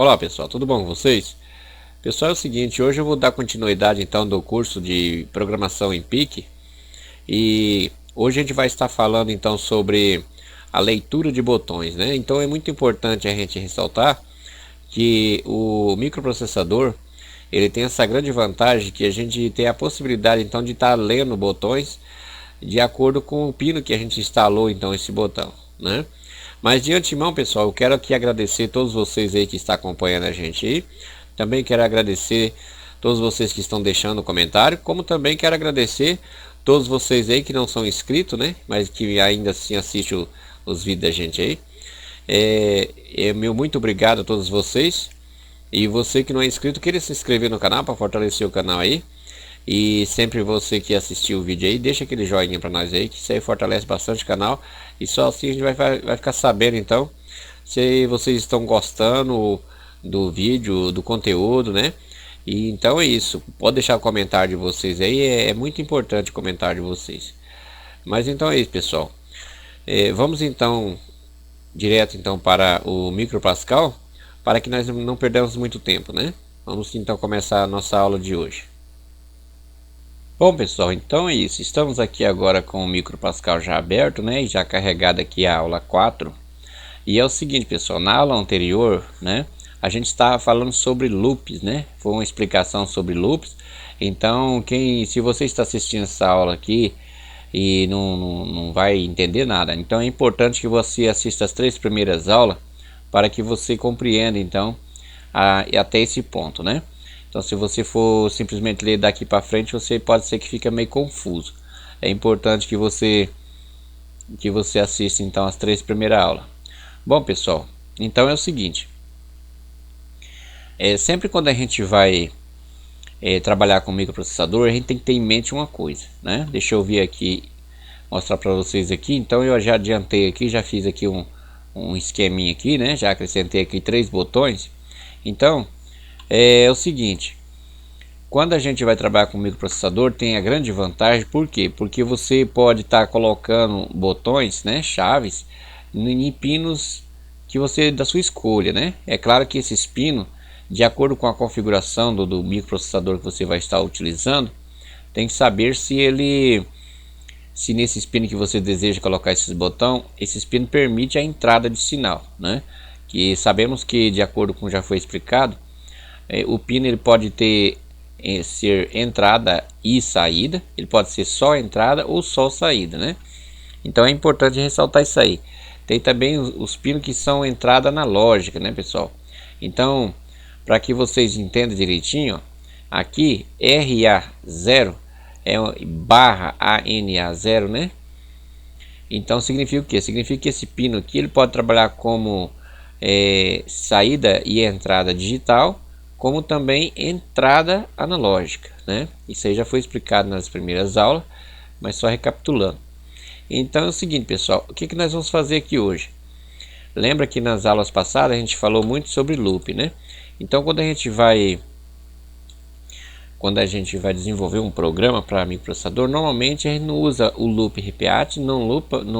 Olá pessoal, tudo bom com vocês? Pessoal, é o seguinte, hoje eu vou dar continuidade então do curso de programação em PIC e hoje a gente vai estar falando então sobre a leitura de botões, né? Então é muito importante a gente ressaltar que o microprocessador ele tem essa grande vantagem que a gente tem a possibilidade então de estar lendo botões de acordo com o pino que a gente instalou então esse botão, né? Mas de antemão, pessoal, eu quero aqui agradecer todos vocês aí que estão acompanhando a gente aí. Também quero agradecer todos vocês que estão deixando comentário, como também quero agradecer todos vocês aí que não são inscritos, né? Mas que ainda assim assistem os vídeos da gente aí. Meu muito obrigado a todos vocês. E você que não é inscrito, queira se inscrever no canal para fortalecer o canal aí. E sempre você que assistiu o vídeo aí, deixa aquele joinha para nós aí, que isso aí fortalece bastante o canal. E só assim a gente vai ficar sabendo então se vocês estão gostando do vídeo, do conteúdo, né? E então é isso, pode deixar o comentário de vocês aí, é muito importante o comentário de vocês. Mas então é isso, pessoal. Vamos então direto então para o MicroPascal, para que nós não perdamos muito tempo, né? Vamos então começar a nossa aula de hoje. Bom pessoal, então é isso, estamos aqui agora com o MicroPascal já aberto, né, e já carregado aqui a aula 4. E é o seguinte pessoal, na aula anterior, né, a gente estava falando sobre loops, né, foi uma explicação sobre loops. Então se você está assistindo essa aula aqui e não vai entender nada, então é importante que você assista as 3 primeiras aulas para que você compreenda então até esse ponto, né. Então se você for simplesmente ler daqui para frente, você pode ser que fique meio confuso. É importante que você assista então as 3 primeiras aulas. Bom pessoal, então é o seguinte, sempre quando a gente vai trabalhar com microprocessador, a gente tem que ter em mente uma coisa, né? Deixa eu vir aqui, mostrar para vocês aqui. Então eu já adiantei aqui, já fiz aqui um esqueminha aqui, né? Já acrescentei aqui 3 botões. Então é o seguinte, quando a gente vai trabalhar com microprocessador, tem a grande vantagem, por quê? Porque você pode estar colocando botões, né, chaves, em pinos que você da sua escolha, né? É claro que esses pinos, de acordo com a configuração do microprocessador que você vai estar utilizando, tem que saber se nesses pinos que você deseja colocar esses pinos permite a entrada de sinal, né? Que sabemos que, de acordo com já foi explicado, o pino ele pode ser entrada e saída, ele pode ser só entrada ou só saída, né? Então é importante ressaltar isso aí. Tem também os pinos que são entrada analógica, né pessoal? Então, para que vocês entendam direitinho, ó, aqui RA0 é barra ANA0, né? Então significa o que? Significa que esse pino aqui ele pode trabalhar como saída e entrada digital, como também entrada analógica, né? Isso aí já foi explicado nas primeiras aulas, mas só recapitulando. Então é o seguinte pessoal, o que nós vamos fazer aqui hoje? Lembra que nas aulas passadas a gente falou muito sobre loop, né? Então quando a gente vai desenvolver um programa para microprocessador, normalmente a gente não usa o loop repeat, não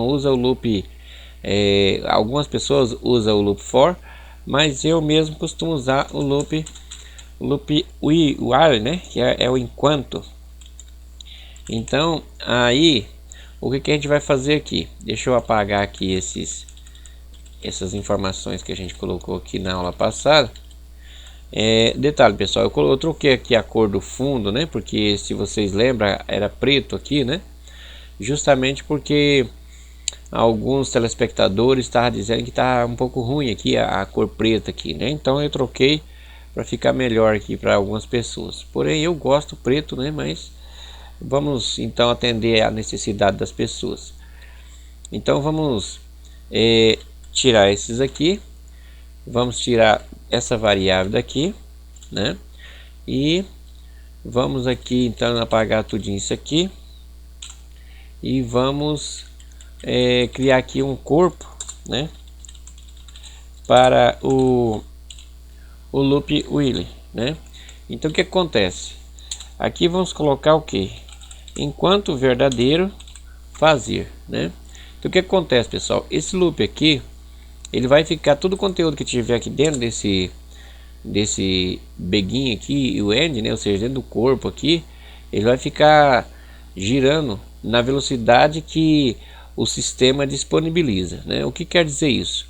usa o loop, algumas pessoas usam o loop for, mas eu mesmo costumo usar o loop while, né? Que é o enquanto. Então aí o que a gente vai fazer aqui? Deixa eu apagar aqui essas informações que a gente colocou aqui na aula passada. Detalhe pessoal, eu troquei aqui a cor do fundo, né? Porque se vocês lembram era preto aqui, né? Justamente porque alguns telespectadores estavam dizendo que tá um pouco ruim aqui a cor preta aqui, né? Então eu troquei para ficar melhor aqui para algumas pessoas. Porém eu gosto preto, né? Mas vamos então atender a necessidade das pessoas. Então vamos tirar esses aqui. Vamos tirar essa variável daqui, né? E vamos aqui então apagar tudo isso aqui. E vamos criar aqui um corpo, né? Para o loop while, né? Então o que acontece? Aqui vamos colocar o que? Enquanto verdadeiro fazer, né? Então o que acontece pessoal? Esse loop aqui ele vai ficar todo o conteúdo que tiver aqui dentro desse begin aqui e o end, né, ou seja, dentro do corpo aqui, ele vai ficar girando na velocidade que o sistema disponibiliza, né? O que quer dizer isso?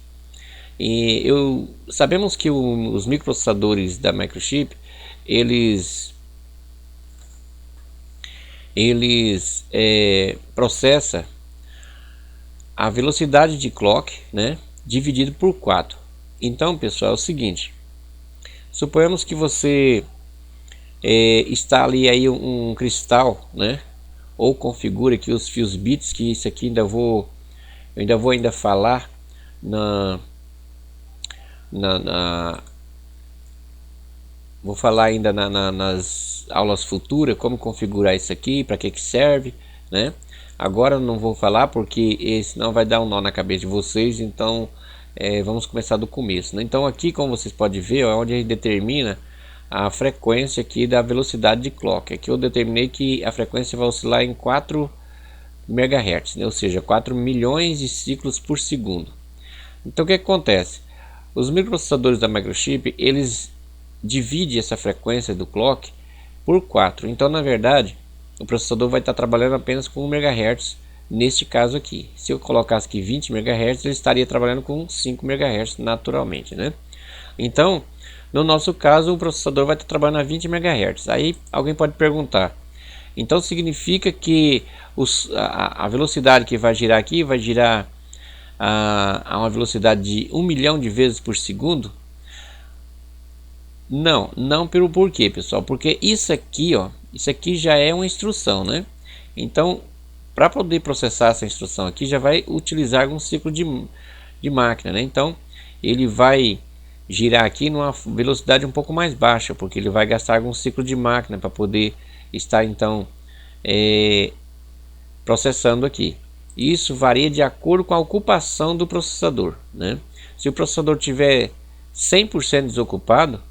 Sabemos que os microprocessadores da Microchip, eles processam a velocidade de clock, né, dividido por 4. Então, pessoal, é o seguinte: suponhamos que você está ali aí um cristal, né, ou configura aqui os fios bits, que isso aqui eu ainda vou falar vou falar ainda nas aulas futuras como configurar isso aqui, para que serve, né? Agora eu não vou falar porque senão vai dar um nó na cabeça de vocês, então vamos começar do começo, né? Então aqui, como vocês podem ver, é onde a gente determina a frequência aqui da velocidade de clock. Aqui eu determinei que a frequência vai oscilar em 4 MHz, né? Ou seja, 4 milhões de ciclos por segundo. Então o que acontece? Os microprocessadores da Microchip, eles dividem essa frequência do clock por 4. Então, na verdade, o processador vai estar trabalhando apenas com 1 MHz neste caso aqui. Se eu colocasse aqui 20 MHz, ele estaria trabalhando com 5 MHz naturalmente, né? Então, no nosso caso, o processador vai estar trabalhando a 20 MHz. Aí alguém pode perguntar: então significa que a velocidade que vai girar aqui vai girar a uma velocidade de 1 milhão de vezes por segundo? Não pelo porquê, pessoal, porque isso aqui já é uma instrução, né? Então, para poder processar essa instrução aqui, já vai utilizar algum ciclo de máquina, né? Então, ele vai girar aqui numa velocidade um pouco mais baixa, porque ele vai gastar algum ciclo de máquina para poder estar então processando aqui. Isso varia de acordo com a ocupação do processador, né? Se o processador tiver 100% desocupado,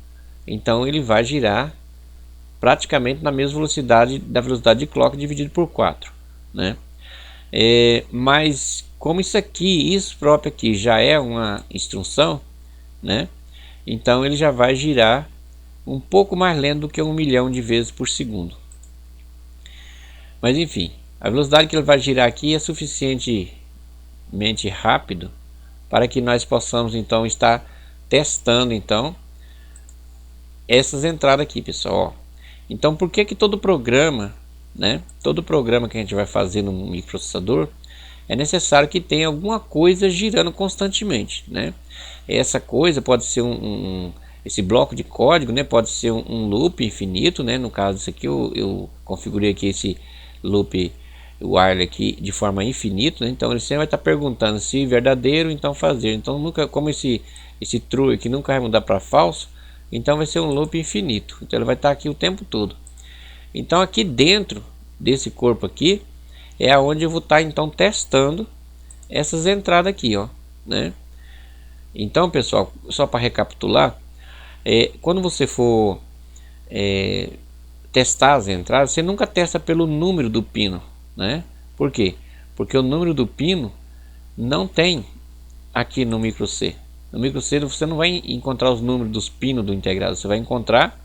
então ele vai girar praticamente na mesma velocidade da velocidade de clock dividido por 4, né? Mas como isso próprio aqui já é uma instrução, né? Então ele já vai girar um pouco mais lento do que 1 milhão de vezes por segundo. Mas enfim, a velocidade que ele vai girar aqui é suficientemente rápido para que nós possamos então estar testando então essas entradas aqui, pessoal. Então, por que todo programa, né? Todo programa que a gente vai fazer no microprocessador é necessário que tenha alguma coisa girando constantemente, né? Essa coisa pode ser esse bloco de código, né? Pode ser um loop infinito, né? No caso, isso aqui eu configurei aqui esse loop while aqui de forma infinita, né? Então ele sempre vai estar perguntando se verdadeiro, então fazer. Então nunca, como esse true aqui nunca vai mudar para falso, então vai ser um loop infinito. Então ele vai estar aqui o tempo todo. Então aqui dentro desse corpo aqui é aonde eu vou estar então testando essas entradas aqui, ó, né? Então, pessoal, só para recapitular, quando você for testar as entradas, você nunca testa pelo número do pino, né? Por quê? Porque o número do pino não tem aqui no micro C. No micro C você não vai encontrar os números dos pinos do integrado, você vai encontrar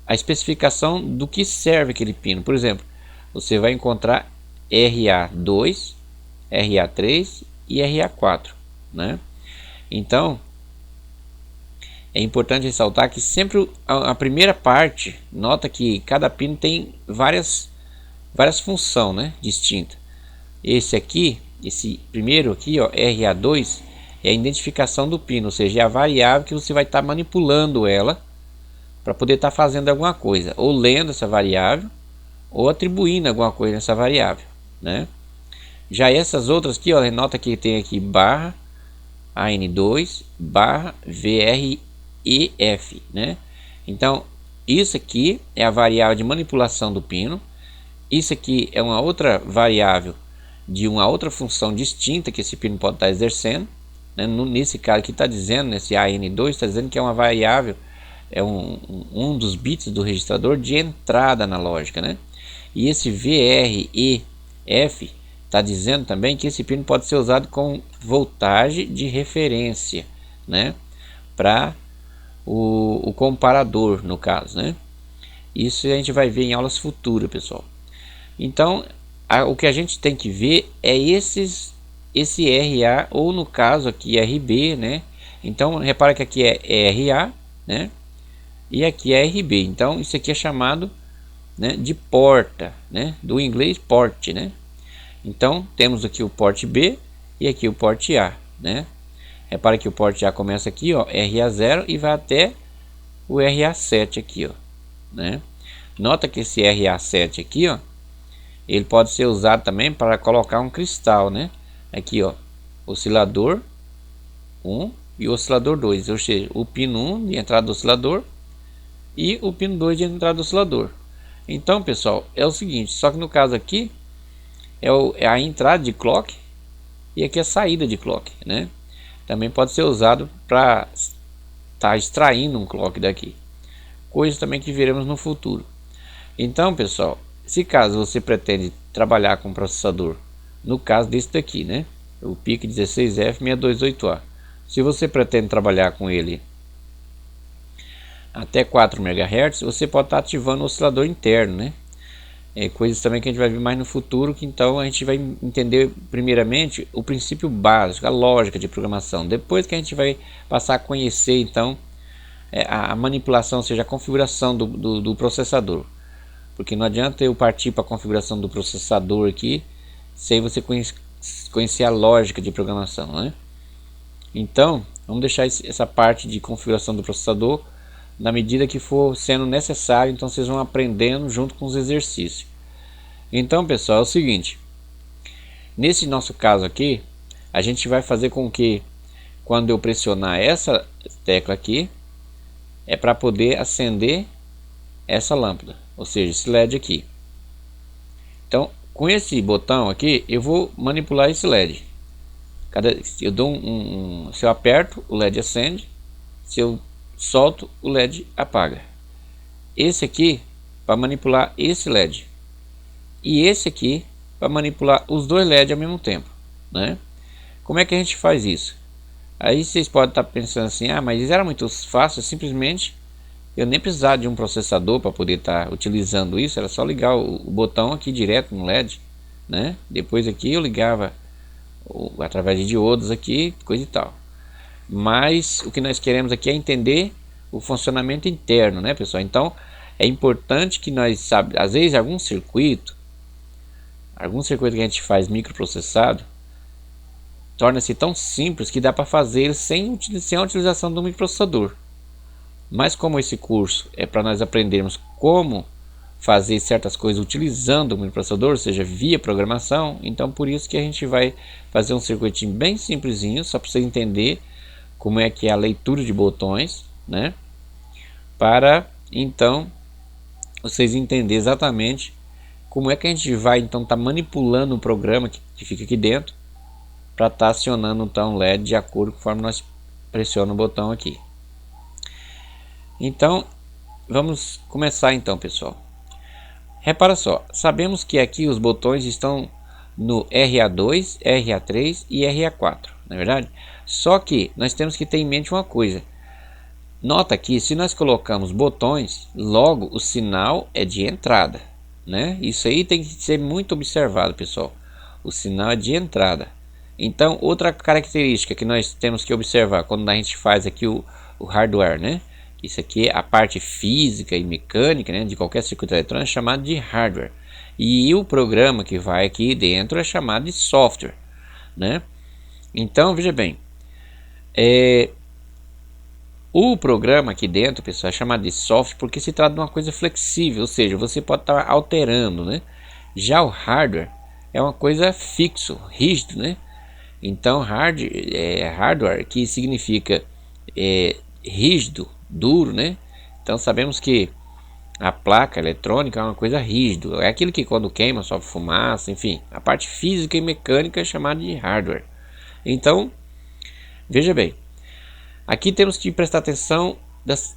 a especificação do que serve aquele pino. Por exemplo, você vai encontrar RA2, RA3 e RA4, né? Então é importante ressaltar que sempre a primeira parte, nota que cada pino tem várias funções, né, distintas. Esse primeiro aqui, ó, RA2, é a identificação do pino, ou seja, é a variável que você vai estar manipulando ela para poder estar fazendo alguma coisa, ou lendo essa variável, ou atribuindo alguma coisa nessa variável, né? Já essas outras aqui, ó, nota que tem aqui barra AN2 barra VREF, né? Então isso aqui é a variável de manipulação do pino. Isso aqui é uma outra variável de uma outra função distinta que esse pino pode estar exercendo, né? Nesse caso aqui está dizendo, nesse AN2 está dizendo que é uma variável, é um dos bits do registrador de entrada analógica, né? E esse VREF está dizendo também que esse pino pode ser usado com voltagem de referência, né? Para o comparador, no caso, né? Isso a gente vai ver em aulas futuras, pessoal. Então, o que a gente tem que ver é esse RA, ou no caso aqui RB, né? Então, repara que aqui é RA, né? E aqui é RB. Então, isso aqui é chamado, né, de porta, né? Do inglês port, né? Então, temos aqui o porte B e aqui o porte A, né? Repara que o porte A começa aqui, ó, RA0, e vai até o RA7 aqui, ó, né? Nota que esse RA7 aqui, ó, ele pode ser usado também para colocar um cristal, né? Aqui, ó, oscilador 1 e oscilador 2, ou seja, o pino 1 de entrada do oscilador e o pino 2 de entrada do oscilador. Então, pessoal, é o seguinte, só que no caso aqui é a entrada de clock e aqui a saída de clock, né? Também pode ser usado para estar extraindo um clock daqui, coisa também que veremos no futuro. Então, pessoal, se caso você pretende trabalhar com processador, no caso desse daqui, né, o PIC 16F628A, se você pretende trabalhar com ele até 4 MHz, você pode estar ativando o oscilador interno, né? Coisas também que a gente vai ver mais no futuro, que então a gente vai entender primeiramente o princípio básico, a lógica de programação. Depois que a gente vai passar a conhecer então a manipulação, ou seja, a configuração do processador. Porque não adianta eu partir para a configuração do processador aqui sem você conhecer a lógica de programação, né? Então, vamos deixar essa parte de configuração do processador na medida que for sendo necessário, então vocês vão aprendendo junto com os exercícios. Então, pessoal, é o seguinte, nesse nosso caso aqui, a gente vai fazer com que quando eu pressionar essa tecla aqui, é para poder acender essa lâmpada, ou seja, esse LED aqui. Então, com esse botão aqui, eu vou manipular esse LED. Eu dou se eu aperto, o LED acende. Se eu solto, o LED apaga. Esse aqui para manipular esse LED. E esse aqui para manipular os dois LEDs ao mesmo tempo, né? Como é que a gente faz isso? Aí vocês podem estar pensando assim, mas era muito fácil, simplesmente eu nem precisava de um processador para poder estar utilizando isso, era só ligar o botão aqui direto no LED, né? Depois aqui eu ligava através de diodos aqui, coisa e tal. Mas o que nós queremos aqui é entender o funcionamento interno, né, pessoal? Então é importante que nós às vezes algum circuito que a gente faz microprocessado torna-se tão simples que dá para fazer sem a utilização do microprocessador. Mas como esse curso é para nós aprendermos como fazer certas coisas utilizando o microprocessador, ou seja, via programação, então por isso que a gente vai fazer um circuitinho bem simplesinho, só para você entender como é que é a leitura de botões, né? Para então vocês entenderem exatamente como é que a gente vai então estar manipulando o programa que fica aqui dentro para estar acionando então o LED de acordo conforme nós pressionamos o botão aqui. Então vamos começar então, pessoal. Repara só, sabemos que aqui os botões estão no RA2, RA3 e RA4, não é verdade? Só que nós temos que ter em mente uma coisa. Nota que se nós colocamos botões, logo o sinal é de entrada, né? Isso aí tem que ser muito observado, pessoal. O sinal é de entrada. Então, outra característica que nós temos que observar quando a gente faz aqui o hardware, né? Isso aqui é a parte física e mecânica, né, de qualquer circuito eletrônico, é chamado de hardware. E o programa que vai aqui dentro é chamado de software, né? Então, veja bem, o programa aqui dentro, pessoal, é chamado de software porque se trata de uma coisa flexível, ou seja, você pode estar alterando, né? Já o hardware é uma coisa fixo, rígido, né? Então, hardware que significa rígido, duro, né? Então sabemos que a placa eletrônica é uma coisa rígida, é aquilo que quando queima sobe fumaça, enfim, a parte física e mecânica é chamada de hardware. Então, veja bem, aqui temos que prestar atenção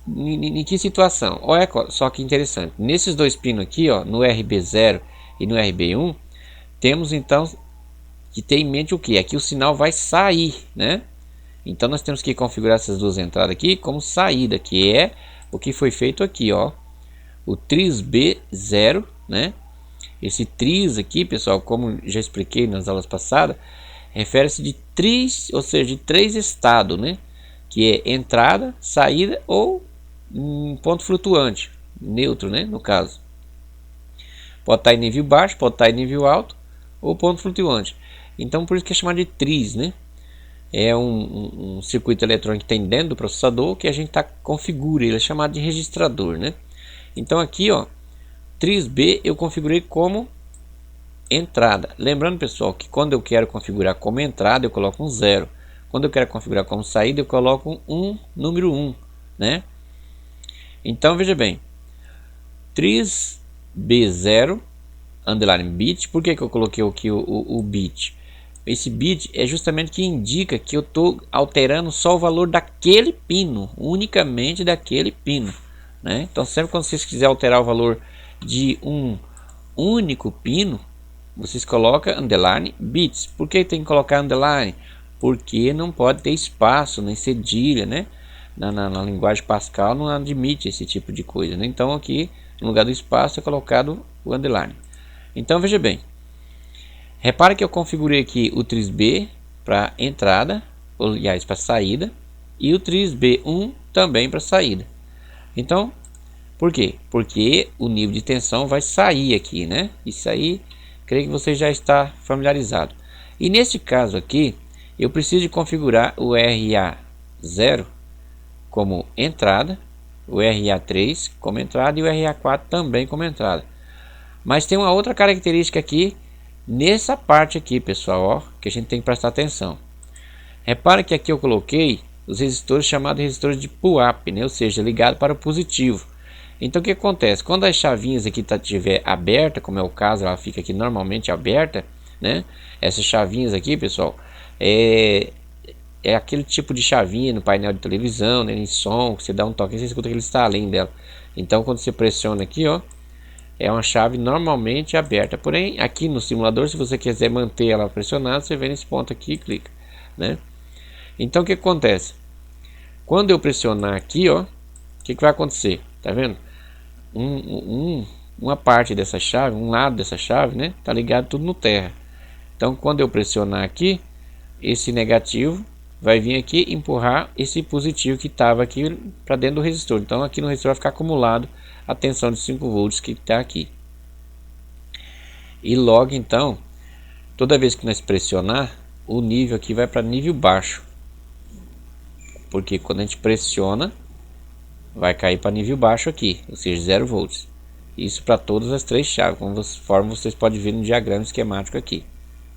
em que situação. Olha só que interessante, nesses dois pinos aqui, ó, no RB0 e no RB1, temos então que ter em mente o que? Aqui o sinal vai sair, né? Então nós temos que configurar essas duas entradas aqui como saída, que é o que foi feito aqui, ó, o tris B0, né? Esse tris aqui, pessoal, como já expliquei nas aulas passadas, refere-se de tris, ou seja, de três estados, né? Que é entrada, saída ou um ponto flutuante, neutro, né? No caso, pode estar em nível baixo, pode estar em nível alto ou ponto flutuante. Então por isso que é chamado de tris, né? É um circuito eletrônico que tem dentro do processador que a gente configura, ele é chamado de registrador, né? Então aqui, ó, tris B eu configurei como entrada. Lembrando, pessoal, que quando eu quero configurar como entrada eu coloco um 0. Quando eu quero configurar como saída eu coloco um número 1, né? Então veja bem, tris B0 underline bit. Por que eu coloquei aqui o bit? Esse bit é justamente que indica que eu estou alterando só o valor daquele pino, unicamente daquele pino, né? Então sempre quando vocês quiserem alterar o valor de um único pino, vocês colocam underline bits. Por que tem que colocar underline? Porque não pode ter espaço nem cedilha, né? Na linguagem Pascal não admite esse tipo de coisa, né? Então aqui no lugar do espaço é colocado o underline. Então veja bem, repare que eu configurei aqui o tris B para entrada, aliás para saída, e o tris B1 também para saída. Então, por quê? Porque o nível de tensão vai sair aqui, né? Isso aí, creio que você já está familiarizado. E nesse caso aqui, eu preciso de configurar o RA0 como entrada, o RA3 como entrada e o RA4 também como entrada. Mas tem uma outra característica aqui nessa parte aqui, pessoal, ó, que a gente tem que prestar atenção. Repara que aqui eu coloquei os resistores chamados resistores de pull-up, né? Ou seja, ligado para o positivo. Então o que acontece? Quando as chavinhas aqui estiver aberta, como é o caso, ela fica aqui normalmente aberta, né? Essas chavinhas aqui, pessoal, é aquele tipo de chavinha no painel de televisão, né? Em som, você dá um toque e você escuta que ele está além dela. Então quando você pressiona aqui, ó, é uma chave normalmente aberta. Porém, aqui no simulador, se você quiser manter ela pressionada, você vem nesse ponto aqui e clica, né? Então o que acontece? Quando eu pressionar aqui, ó, o que vai acontecer? Tá vendo? Uma parte dessa chave, um lado dessa chave, né? Tá ligado tudo no terra. Então quando eu pressionar aqui, esse negativo vai vir aqui empurrar esse positivo que estava aqui para dentro do resistor. Então aqui no resistor vai ficar acumulado a tensão de 5 volts que está aqui. E logo então, toda vez que nós pressionar, o nível aqui vai para nível baixo. Porque quando a gente pressiona, vai cair para nível baixo aqui, ou seja, 0 volts. Isso para todas as três chaves, conforme vocês podem ver no diagrama esquemático aqui.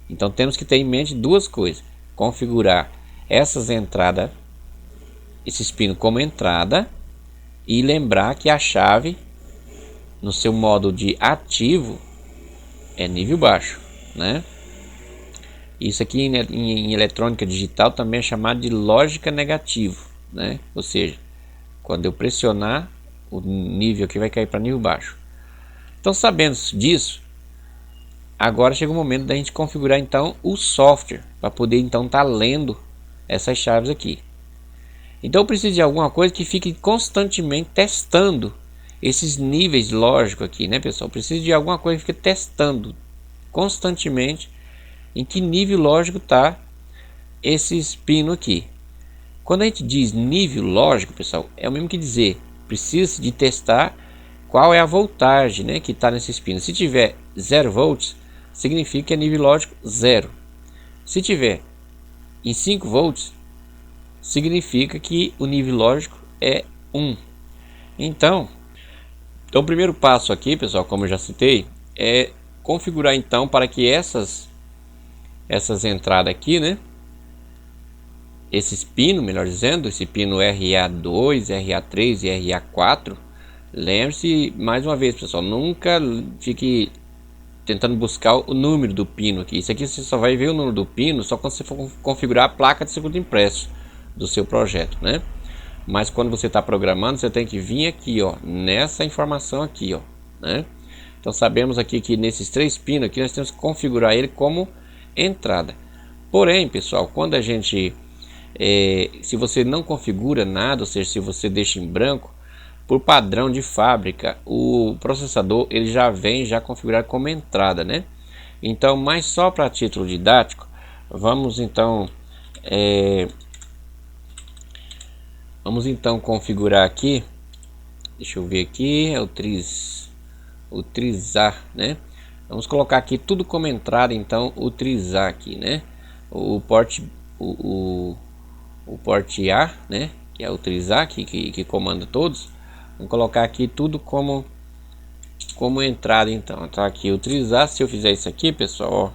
Então temos que ter em mente duas coisas: configurar essas entradas, esses pinos como entrada, e lembrar que a chave no seu modo de ativo é nível baixo, né? Isso aqui em eletrônica digital também é chamado de lógica negativo, né? Ou seja, quando eu pressionar, o nível aqui vai cair para nível baixo. Então, sabendo disso, agora chega o momento da gente configurar então o software para poder então estar lendo essas chaves aqui. Então eu preciso de alguma coisa que fique constantemente testando esses níveis lógicos aqui, né, pessoal? Preciso de alguma coisa que fique testando constantemente em que nível lógico está esses pinos aqui. Quando a gente diz nível lógico, pessoal, é o mesmo que dizer, precisa de testar qual é a voltagem, né, que está nesses pinos. Se tiver 0 volts, significa que é nível lógico 0. Se tiver em 5 volts, significa que o nível lógico é 1. Então o primeiro passo aqui, pessoal, como eu já citei, é configurar então para que essas entradas aqui, né, esses pinos, melhor dizendo, esse pino RA2, RA3 e RA4, lembre-se mais uma vez, pessoal, nunca fique tentando buscar o número do pino aqui. Isso aqui você só vai ver o número do pino só quando você for configurar a placa de circuito impresso do seu projeto, né? Mas quando você está programando, você tem que vir aqui, ó, nessa informação aqui, ó, né? Então sabemos aqui que nesses três pinos aqui nós temos que configurar ele como entrada. Porém, pessoal, quando a gente se você não configura nada, ou seja, se você deixa em branco, por padrão de fábrica, o processador ele já vem já configurado como entrada, né? Então, mas só para título didático, vamos então configurar aqui. Deixa eu ver aqui, é o trisar, né? Vamos colocar aqui tudo como entrada, então o trisar aqui, né? O port A, né? Que é o trisar que comanda todos. Vamos colocar aqui tudo como entrada, então. Tá aqui o trisar. Se eu fizer isso aqui, pessoal, ó,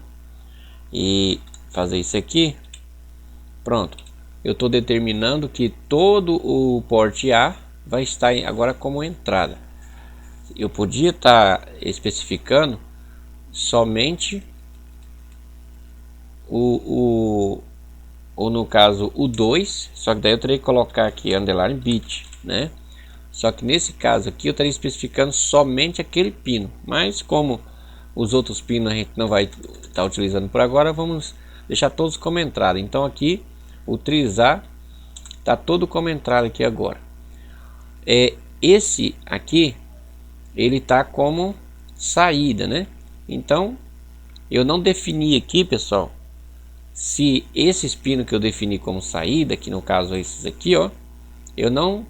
e fazer isso aqui, pronto. Eu estou determinando que todo o port A vai estar agora como entrada. Eu podia estar especificando somente ou no caso o 2, só que daí eu teria que colocar aqui underline bit, né? Só que nesse caso aqui eu estaria especificando somente aquele pino, mas como os outros pinos a gente não vai estar utilizando por agora, vamos deixar todos como entrada. Então aqui o trisar está todo como entrada aqui agora. Esse aqui ele está como saída, né? Então eu não defini aqui, pessoal, se esses pinos que eu defini como saída, que no caso é esses aqui, ó, eu não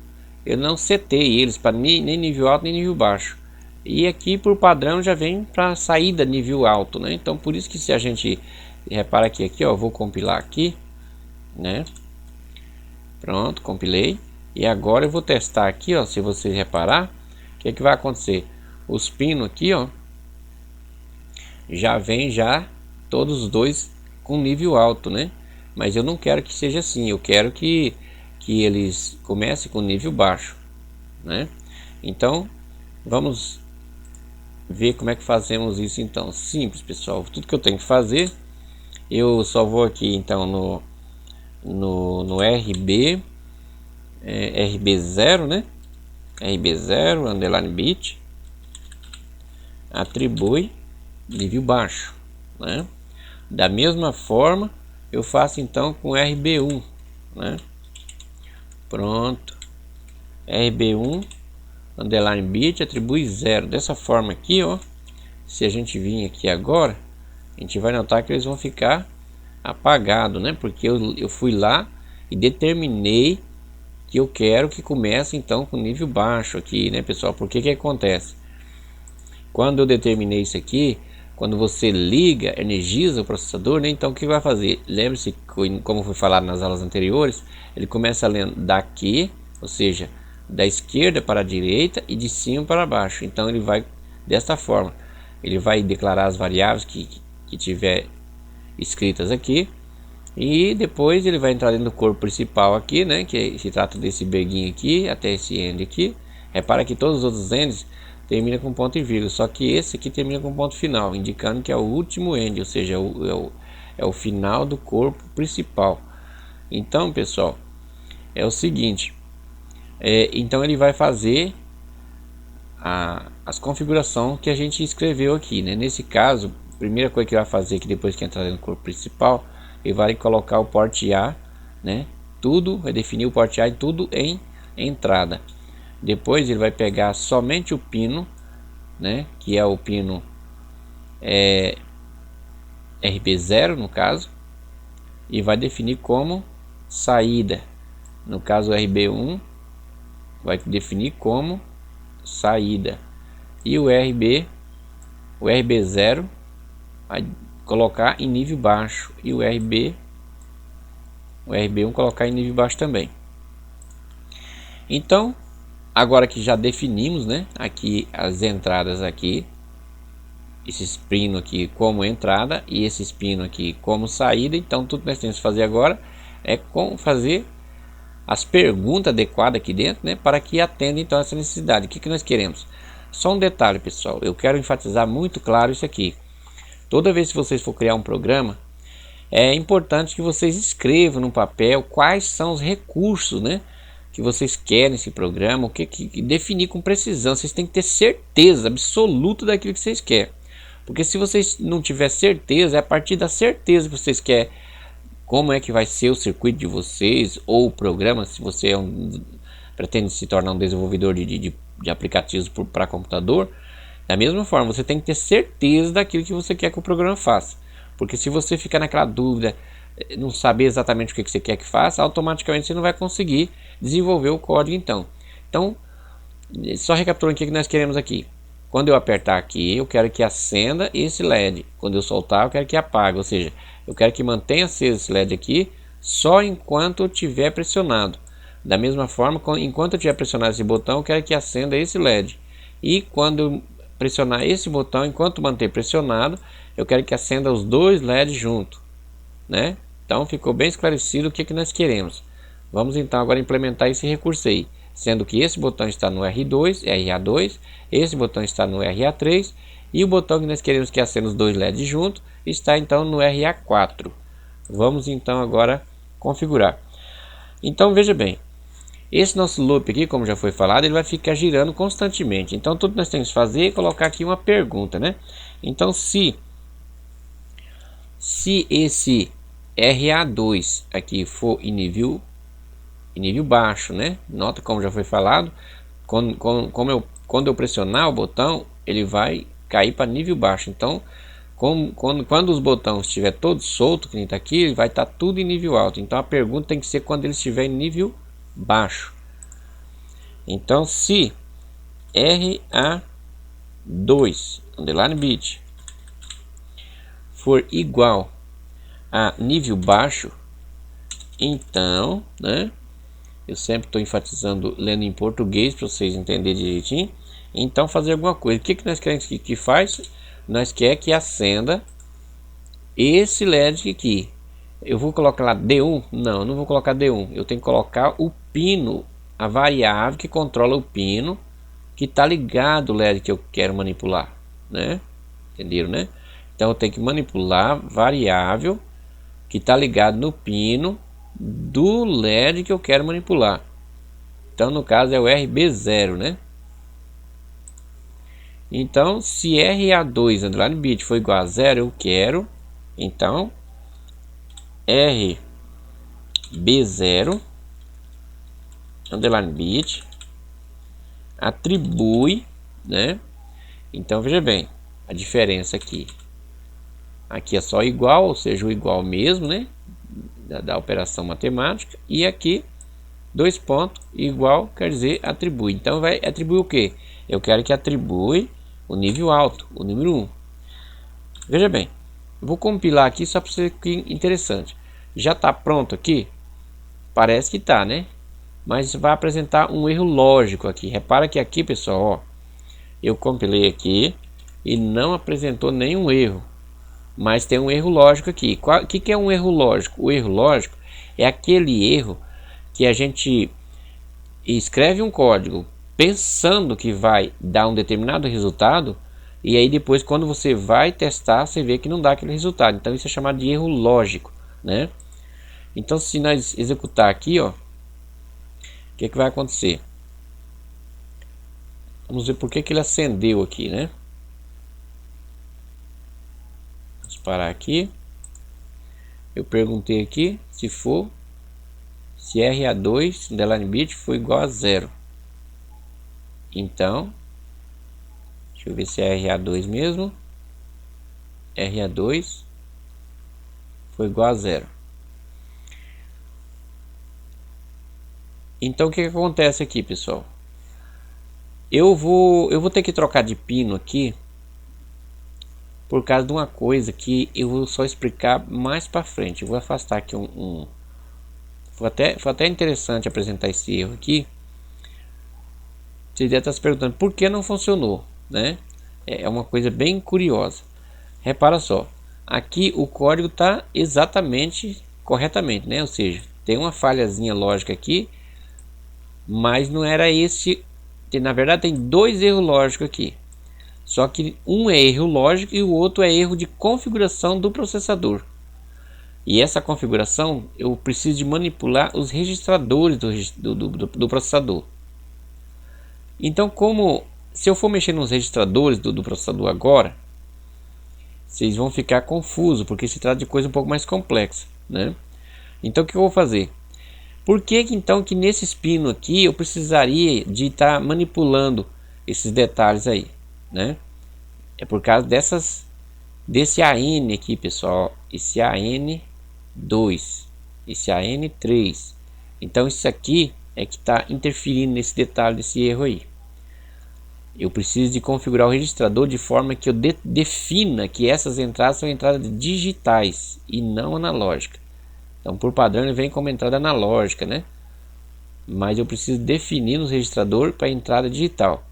setei eles para nem nível alto nem nível baixo. E aqui por padrão já vem para saída nível alto, né? Então por isso que se a gente repara aqui, ó, eu vou compilar aqui, né? Pronto, compilei. E agora eu vou testar aqui, ó, se você reparar, o que é que vai acontecer? Os pinos aqui, ó, já vem já todos os dois com nível alto, né? Mas eu não quero que seja assim, eu quero que eles comecem com nível baixo, né? Então vamos ver como é que fazemos isso. Então simples, pessoal, tudo que eu tenho que fazer, eu só vou aqui então no RB RB0, né? RB0 underline bit, atribui nível baixo, né? Da mesma forma eu faço então com RB1, né? Pronto, RB1 underline bit atribui 0. Dessa forma aqui, ó, se a gente vir aqui agora, a gente vai notar que eles vão ficar apagados, né? Porque eu fui lá e determinei que eu quero que comece então com nível baixo aqui, né, pessoal? Porque que acontece? Quando eu determinei isso aqui, quando você liga, energiza o processador, né? Então o que vai fazer? Lembre-se, como foi falado nas aulas anteriores, ele começa a ler daqui, ou seja, da esquerda para a direita e de cima para baixo. Então ele vai desta forma, ele vai declarar as variáveis que tiver escritas aqui, e depois ele vai entrar dentro do corpo principal aqui, né, que se trata desse beguinho aqui até esse end aqui. Repara que todos os outros ends termina com ponto e vírgula, só que esse aqui termina com ponto final, indicando que é o último end, ou seja, é o final do corpo principal. Então, pessoal, é o seguinte, então ele vai fazer as configurações que a gente escreveu aqui, né? Nesse caso, a primeira coisa que ele vai fazer aqui depois que entrar no corpo principal, ele vai colocar o port A, né? Tudo, vai definir o port A e tudo em entrada. Depois ele vai pegar somente o pino, né? Que é o pino RB0 no caso, e vai definir como saída. No caso o RB1 vai definir como saída, e o RB0 vai colocar em nível baixo, e o RB1 colocar em nível baixo também. Então agora que já definimos, né, aqui as entradas aqui, esses pinos aqui como entrada e esses pinos aqui como saída, então tudo que nós temos que fazer agora é fazer as perguntas adequadas aqui dentro, né, para que atenda então essa necessidade. O que nós queremos? Só um detalhe, pessoal, eu quero enfatizar muito claro isso aqui. Toda vez que vocês for criar um programa, é importante que vocês escrevam no papel quais são os recursos, né, que vocês querem nesse programa, o que definir com precisão. Vocês têm que ter certeza absoluta daquilo que vocês querem, porque se vocês não tiver certeza, é a partir da certeza que vocês querem como é que vai ser o circuito de vocês, ou o programa, se você pretende se tornar um desenvolvedor de aplicativos para computador. Da mesma forma, você tem que ter certeza daquilo que você quer que o programa faça. Porque se você ficar naquela dúvida, não saber exatamente o que você quer que faça, automaticamente você não vai conseguir desenvolver o código então. Então, só recapitulando o que nós queremos aqui. Quando eu apertar aqui, eu quero que acenda esse LED. Quando eu soltar, eu quero que apague. Ou seja, eu quero que mantenha aceso esse LED aqui só enquanto eu tiver pressionado. Da mesma forma, enquanto eu tiver pressionado esse botão, eu quero que acenda esse LED. E quando eu pressionar esse botão, enquanto manter pressionado, eu quero que acenda os dois LEDs junto, né? Então ficou bem esclarecido o que nós queremos. Vamos então agora implementar esse recurso aí, sendo que esse botão está no R2, RA2, esse botão está no RA3 e o botão que nós queremos que acenda os dois LEDs junto está então no RA4. Vamos então agora configurar. Então veja bem, esse nosso loop aqui, como já foi falado, ele vai ficar girando constantemente. Então tudo que nós temos que fazer é colocar aqui uma pergunta, né? Então se esse RA2 aqui for em nível baixo, né? Nota como já foi falado, quando eu pressionar o botão, ele vai cair para nível baixo. Então, quando os botões estiver todos soltos, que nem está aqui, ele vai estar tudo em nível alto. Então a pergunta tem que ser quando ele estiver em nível baixo. Então, se RA2 underline bit for igual a nível baixo, então, né, eu sempre estou enfatizando lendo em português para vocês entenderem direitinho. Então fazer alguma coisa. O que nós queremos que faz? Nós queremos que acenda esse LED aqui. Eu vou colocar lá D1? Não, não vou colocar D1. Eu tenho que colocar o pino, a variável que controla o pino que está ligado o LED que eu quero manipular, né? Entenderam, né? Então eu tenho que manipular a variável que está ligado no pino do LED que eu quero manipular. Então no caso é o RB0, né? Então se RA2 underline bit for igual a 0, eu quero então RB0 underline bit atribui, né? Então veja bem a diferença aqui. Aqui é só igual, ou seja, o igual mesmo, né? Da operação matemática. E aqui, dois pontos, igual, quer dizer, atribui. Então vai atribuir o que? Eu quero que atribui o nível alto, o número 1. Veja bem, eu vou compilar aqui só para você que interessante. Já está pronto aqui? Parece que está, né? Mas vai apresentar um erro lógico aqui. Repara que aqui, pessoal, ó, eu compilei aqui e não apresentou nenhum erro. Mas tem um erro lógico aqui. O que é um erro lógico? O erro lógico é aquele erro que a gente escreve um código pensando que vai dar um determinado resultado, e aí depois quando você vai testar, você vê que não dá aquele resultado. Então isso é chamado de erro lógico, né? Então se nós executar aqui, ó, o que vai acontecer? Vamos ver por que ele acendeu aqui, né? Vamos parar aqui. Eu perguntei aqui se RA2 underline bit for igual a 0. Então, deixa eu ver se é RA2 mesmo. RA2 foi igual a 0. Então o que acontece aqui, pessoal? Eu vou ter que trocar de pino aqui por causa de uma coisa que eu vou só explicar mais para frente. Eu vou afastar aqui foi até interessante apresentar esse erro aqui. Você deve estar se perguntando por que não funcionou, né? É uma coisa bem curiosa. Repara só, aqui o código está exatamente corretamente, né? Ou seja, tem uma falhazinha lógica aqui, mas não era esse. Na verdade tem dois erros lógicos aqui. Só que um é erro lógico e o outro é erro de configuração do processador. E essa configuração eu preciso de manipular os registradores do processador. Então, se eu for mexer nos registradores do processador agora, vocês vão ficar confusos, porque se trata de coisa um pouco mais complexa, né? Então o que eu vou fazer? Por que então que nesses pinos aqui eu precisaria de estar manipulando esses detalhes aí, né? É por causa desse AN aqui, pessoal, esse AN2, esse AN3. Então isso aqui é que está interferindo nesse detalhe desse erro aí. Eu preciso de configurar o registrador de forma que eu defina que essas entradas são entradas digitais e não analógicas. Então por padrão ele vem como entrada analógica, né? Mas eu preciso definir no registrador para entrada digital.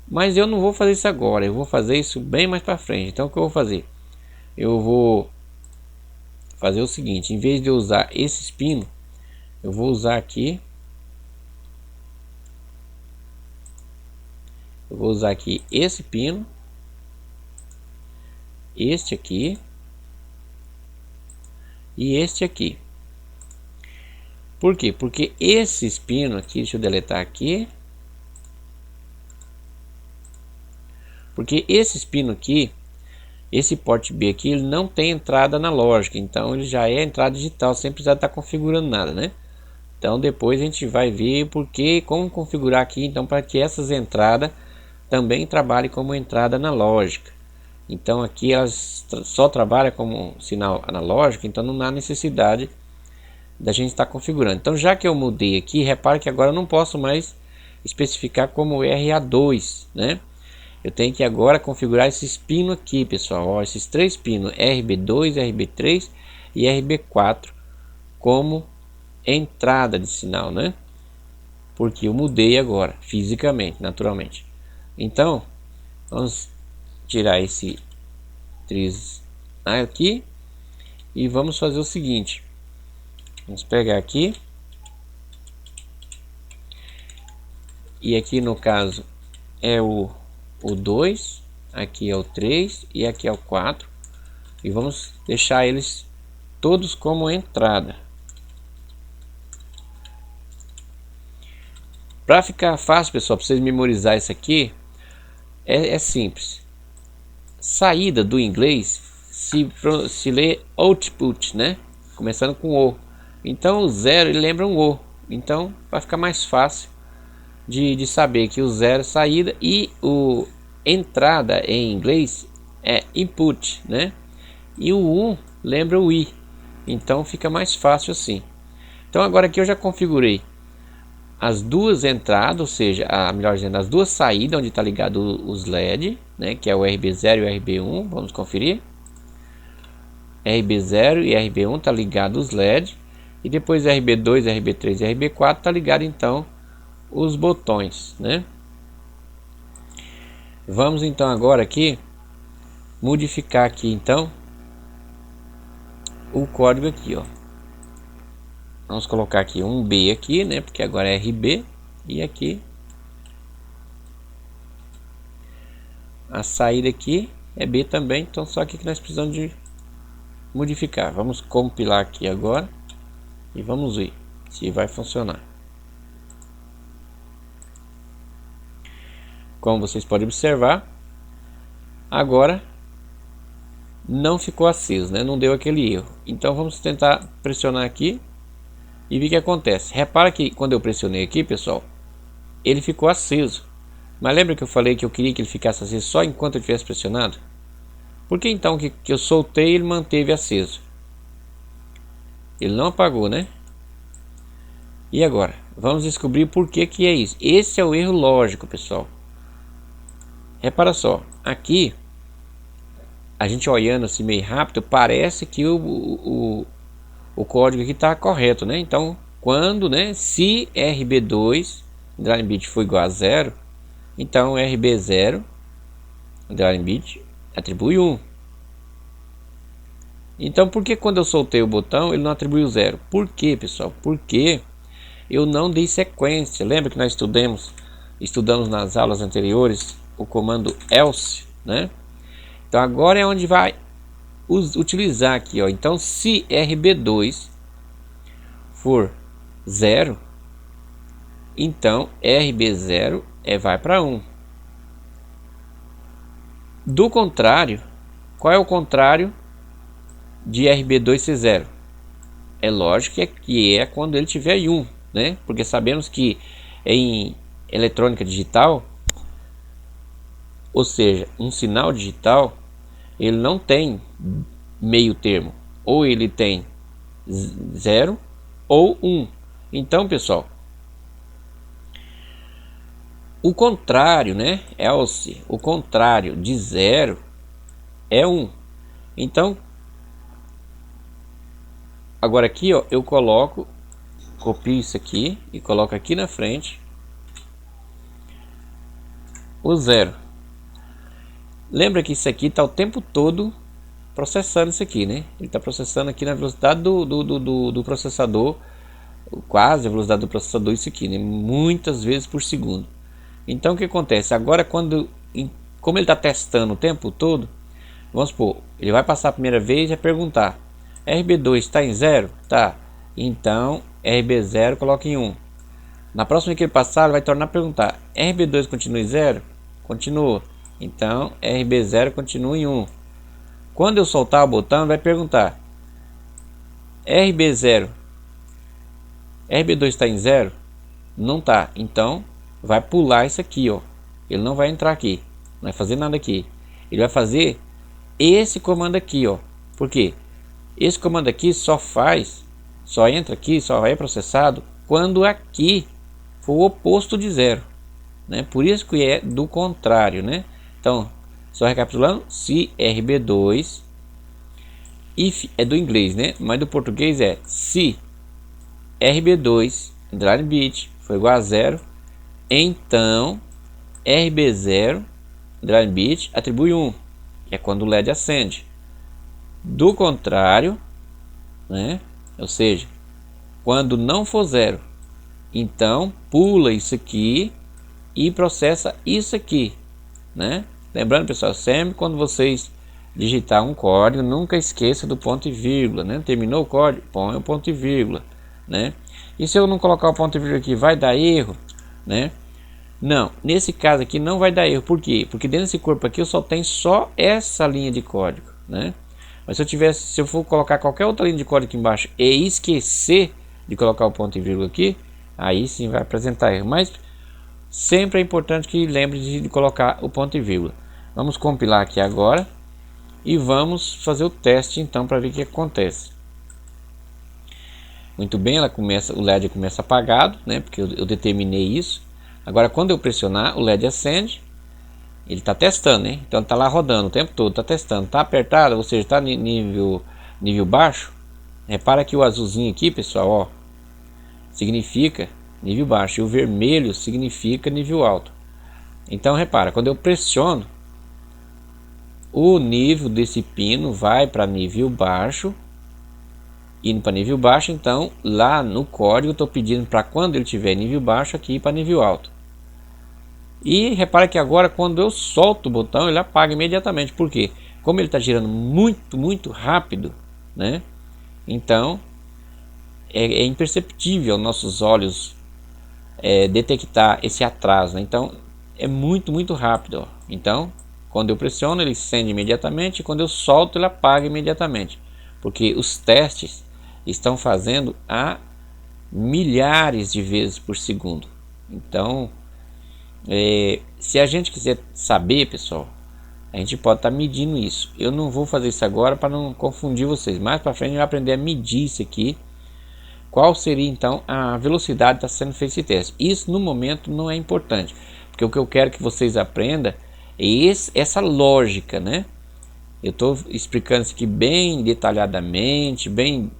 Mas eu não vou fazer isso agora, eu vou fazer isso bem mais para frente. Então o que eu vou fazer? Eu vou fazer o seguinte, em vez de eu usar esse pino, eu vou usar aqui. Eu vou usar aqui esse pino, este aqui e este aqui. Por quê? Porque esse pino aqui, deixa eu deletar aqui. Porque esse pino aqui, esse porte B aqui, ele não tem entrada analógica, então ele já é entrada digital, sem precisar estar configurando nada, né? Então depois a gente vai ver como configurar aqui, então, para que essas entradas também trabalhem como entrada analógica. Então aqui elas só trabalham como sinal analógico, então não há necessidade da gente estar configurando. Então já que eu mudei aqui, repare que agora eu não posso mais especificar como RA2, né? Eu tenho que agora configurar esses pinos aqui, pessoal, ó, esses três pinos, RB2, RB3 e RB4, como entrada de sinal, né? Porque eu mudei agora, fisicamente, naturalmente. Então, vamos tirar esse triz aqui e vamos fazer o seguinte. Vamos pegar aqui. E aqui no caso é o 2, aqui é o 3 e aqui é o 4. E vamos deixar eles todos como entrada. Para ficar fácil, pessoal, para vocês memorizar isso aqui, é simples. Saída do inglês se lê output, né? Começando com O. Então o 0 ele lembra um O. Então vai ficar mais fácil de saber que o 0 é saída e o entrada em inglês é input, né? E o 1 lembra o I. Então fica mais fácil assim. Então agora aqui eu já configurei as duas entradas, ou seja, melhor dizendo, as duas saídas onde está ligado os LED, né, que é o RB0 e o RB1. Vamos conferir. RB0 e RB1 está ligado os LED, e depois RB2, RB3 e RB4 está ligado então os botões, né? Vamos então agora aqui modificar aqui então o código aqui, ó. Vamos colocar aqui um B aqui, né? Porque agora é RB. E aqui a saída aqui é B também. Então só aqui que nós precisamos de modificar. Vamos compilar aqui agora e vamos ver se vai funcionar. Como vocês podem observar, agora não ficou aceso, né? Não deu aquele erro. Então vamos tentar pressionar aqui e ver o que acontece. Repara que quando eu pressionei aqui, pessoal, ele ficou aceso. Mas lembra que eu falei que eu queria que ele ficasse aceso só enquanto eu tivesse pressionado? Por que então que eu soltei e ele manteve aceso? Ele não apagou, né? E agora? Vamos descobrir por que que é isso. Esse é o erro lógico, pessoal. Repara só, aqui a gente olhando assim meio rápido, parece que o código aqui está correto, né? Então, quando, né, se RB2 underline bit for igual a 0, então RB0 underline bit atribui 1. Então, por que quando eu soltei o botão ele não atribuiu 0? Por quê, pessoal? Porque eu não dei sequência. Lembra que nós estudamos nas aulas anteriores o comando else, né? Então agora é onde vai utilizar aqui, ó. Então se RB2 for 0, então RB0 vai para 1. Do contrário, qual é o contrário de RB2 ser 0? É lógico que é quando ele tiver em 1, né? Porque sabemos que em eletrônica digital, ou seja, um sinal digital, ele não tem meio termo. Ou ele tem 0 ou 1. Então, pessoal, o contrário, né? Else, o contrário de 0 é 1. Então, agora aqui, ó, eu copio isso aqui e coloco aqui na frente o 0. Lembra que isso aqui está o tempo todo processando isso aqui, né? Ele está processando aqui na velocidade do processador, quase a velocidade do processador, isso aqui, né? Muitas vezes por segundo. Então o que acontece? Agora, como ele está testando o tempo todo, vamos supor, ele vai passar a primeira vez e vai perguntar: RB2 está em 0? Tá. Então RB0 coloca em 1. Na próxima que ele passar, ele vai tornar a perguntar: RB2 continua em 0? Continua. Então RB0 continua em 1. Quando eu soltar o botão, ele vai perguntar: RB0, RB2 está em 0? Não está. Então vai pular isso aqui, ó. Ele não vai entrar aqui, não vai fazer nada aqui. Ele vai fazer esse comando aqui, ó. Por quê? Esse comando aqui só entra aqui, só é processado quando aqui for o oposto de 0, né? Por isso que é do contrário, né? Então, só recapitulando: se RB2, if é do inglês, né? Mas do português é: se RB2 underline bit for igual a 0, então RB0 underline bit atribui 1, que é quando o LED acende. Do contrário, né? Ou seja, quando não for 0, então pula isso aqui e processa isso aqui, né? Lembrando, pessoal, sempre quando vocês digitar um código, nunca esqueça do ponto e vírgula, né? Terminou o código, põe o ponto e vírgula, né? E se eu não colocar o ponto e vírgula aqui, vai dar erro, né? Não, nesse caso aqui não vai dar erro. Por quê? Porque dentro desse corpo aqui eu só tenho só essa linha de código, né? Mas se eu for colocar qualquer outra linha de código aqui embaixo e esquecer de colocar o ponto e vírgula aqui, aí sim vai apresentar erro. Mas sempre é importante que lembre de colocar o ponto e vírgula. Vamos compilar aqui agora e vamos fazer o teste então para ver o que acontece. Muito bem, o LED começa apagado, né? Porque eu determinei isso. Agora, quando eu pressionar, o LED acende. Ele está testando, né? Então está lá rodando o tempo todo, está testando. Está apertado, ou seja, está nível baixo. Repara que o azulzinho aqui, pessoal, ó, significa nível baixo e o vermelho significa nível alto. Então repara, quando eu pressiono, o nível desse pino vai para nível baixo. Indo para nível baixo, então lá no código eu estou pedindo para quando ele tiver nível baixo aqui para nível alto. E repara que agora quando eu solto o botão ele apaga imediatamente. Por quê? Como ele está girando muito rápido, né? Então é imperceptível aos nossos olhos detectar esse atraso, né? Então é muito rápido, ó. Então quando eu pressiono ele acende imediatamente, e quando eu solto ele apaga imediatamente, porque os testes estão fazendo a milhares de vezes por segundo. Então se a gente quiser saber, pessoal, a gente pode estar medindo isso. Eu não vou fazer isso agora para não confundir vocês. Mais para frente a gente vai aprender a medir isso aqui. Qual seria então a velocidade que está sendo feito esse teste. Isso no momento não é importante, porque o que eu quero que vocês aprendam é essa lógica, né? Eu estou explicando isso aqui bem detalhadamente, bem